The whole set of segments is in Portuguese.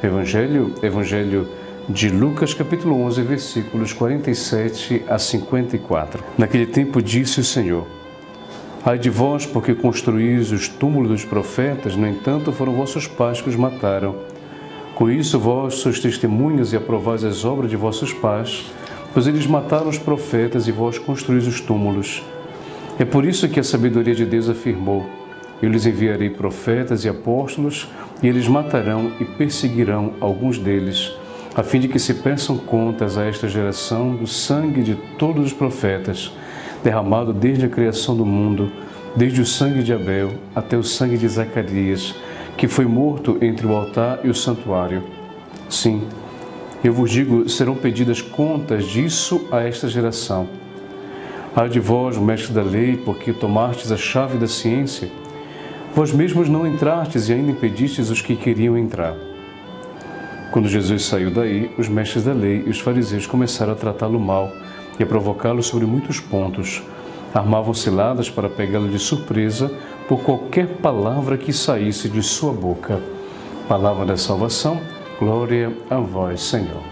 Evangelho de Lucas, capítulo 11, versículos 47 a 54. Naquele tempo disse o Senhor: ai de vós, porque construís os túmulos dos profetas, no entanto foram vossos pais que os mataram. Com isso vós sois testemunhas e aprovais as obras de vossos pais, pois eles mataram os profetas e vós construís os túmulos. É por isso que a sabedoria de Deus afirmou: eu lhes enviarei profetas e apóstolos, e eles matarão e perseguirão alguns deles, a fim de que se peçam contas a esta geração do sangue de todos os profetas, derramado desde a criação do mundo, desde o sangue de Abel até o sangue de Zacarias, que foi morto entre o altar e o santuário. Sim, eu vos digo, serão pedidas contas disso a esta geração. Ai de vós, mestres da lei, porque tomastes a chave da ciência, vós mesmos não entrastes e ainda impedistes os que queriam entrar. Quando Jesus saiu daí, os mestres da lei e os fariseus começaram a tratá-lo mal e a provocá-lo sobre muitos pontos. Armavam ciladas para pegá-lo de surpresa por qualquer palavra que saísse de sua boca. Palavra da salvação, glória a vós, Senhor.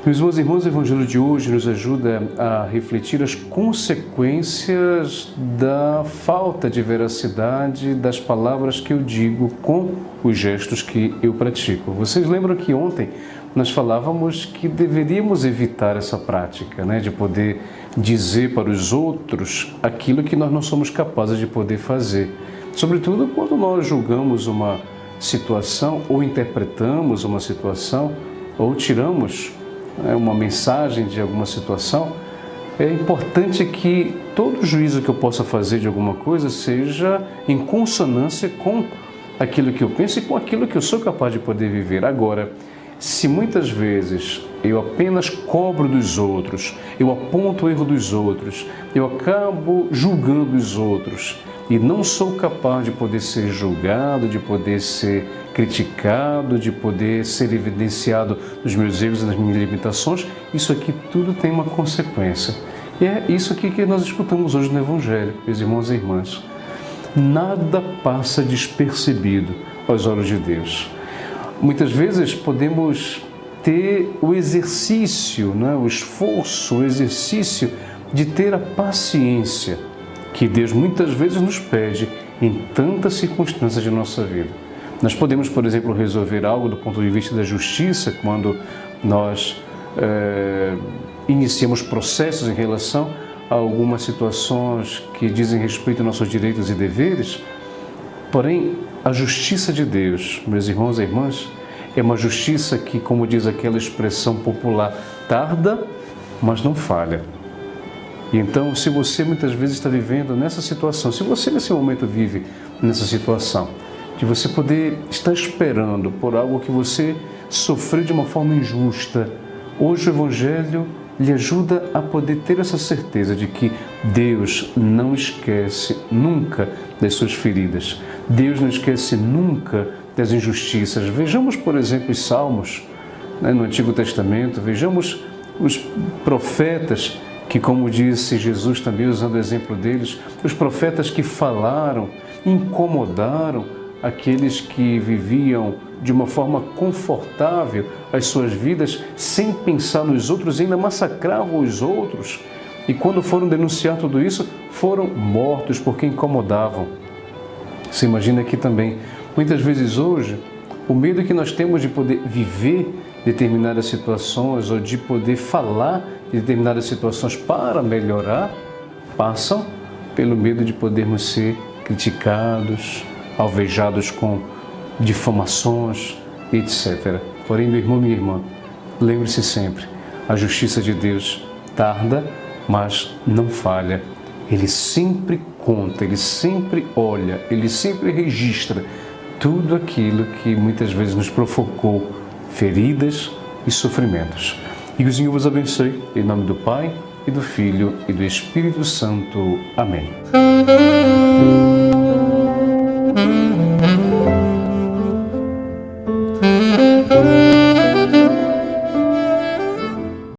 Meus irmãos, o Evangelho de hoje nos ajuda a refletir as consequências da falta de veracidade das palavras que eu digo com os gestos que eu pratico. Vocês lembram que ontem nós falávamos que deveríamos evitar essa prática, de poder dizer para os outros aquilo que nós não somos capazes de poder fazer. Sobretudo quando nós julgamos uma situação ou interpretamos uma situação ou tiramos uma mensagem de alguma situação. É importante que todo juízo que eu possa fazer de alguma coisa seja em consonância com aquilo que eu penso e com aquilo que eu sou capaz de poder viver. Agora, se muitas vezes eu apenas cobro dos outros, eu aponto o erro dos outros, eu acabo julgando os outros e não sou capaz de poder ser julgado, de poder ser criticado, de poder ser evidenciado nos meus erros e nas minhas limitações, isso aqui tudo tem uma consequência. E é isso aqui que nós escutamos hoje no Evangelho, meus irmãos e irmãs. Nada passa despercebido aos olhos de Deus. Muitas vezes podemos ter o exercício, o esforço, o exercício de ter a paciência que Deus muitas vezes nos pede em tantas circunstâncias de nossa vida. Nós podemos, por exemplo, resolver algo do ponto de vista da justiça, quando nós iniciamos processos em relação a algumas situações que dizem respeito aos nossos direitos e deveres. Porém, a justiça de Deus, meus irmãos e irmãs, é uma justiça que, como diz aquela expressão popular, tarda, mas não falha. E então, se você muitas vezes está vivendo nessa situação, se você nesse momento vive nessa situação, de você poder estar esperando por algo que você sofreu de uma forma injusta, hoje o Evangelho lhe ajuda a poder ter essa certeza de que Deus não esquece nunca das suas feridas. Deus não esquece nunca das injustiças. Vejamos, por exemplo, os Salmos, no Antigo Testamento, vejamos os profetas que, como disse Jesus também, usando o exemplo deles, os profetas que falaram, incomodaram aqueles que viviam de uma forma confortável as suas vidas, sem pensar nos outros, ainda massacravam os outros. E quando foram denunciar tudo isso, foram mortos porque incomodavam. Você imagina aqui também, muitas vezes hoje, o medo que nós temos de poder viver determinadas situações ou de poder falar de determinadas situações para melhorar, passam pelo medo de podermos ser criticados, alvejados com difamações, etc. Porém, meu irmão, minha irmã, lembre-se sempre, a justiça de Deus tarda, mas não falha. Ele sempre conta, Ele sempre olha, Ele sempre registra tudo aquilo que muitas vezes nos provocou feridas e sofrimentos. E que o Senhor vos abençoe, em nome do Pai, e do Filho, e do Espírito Santo. Amém.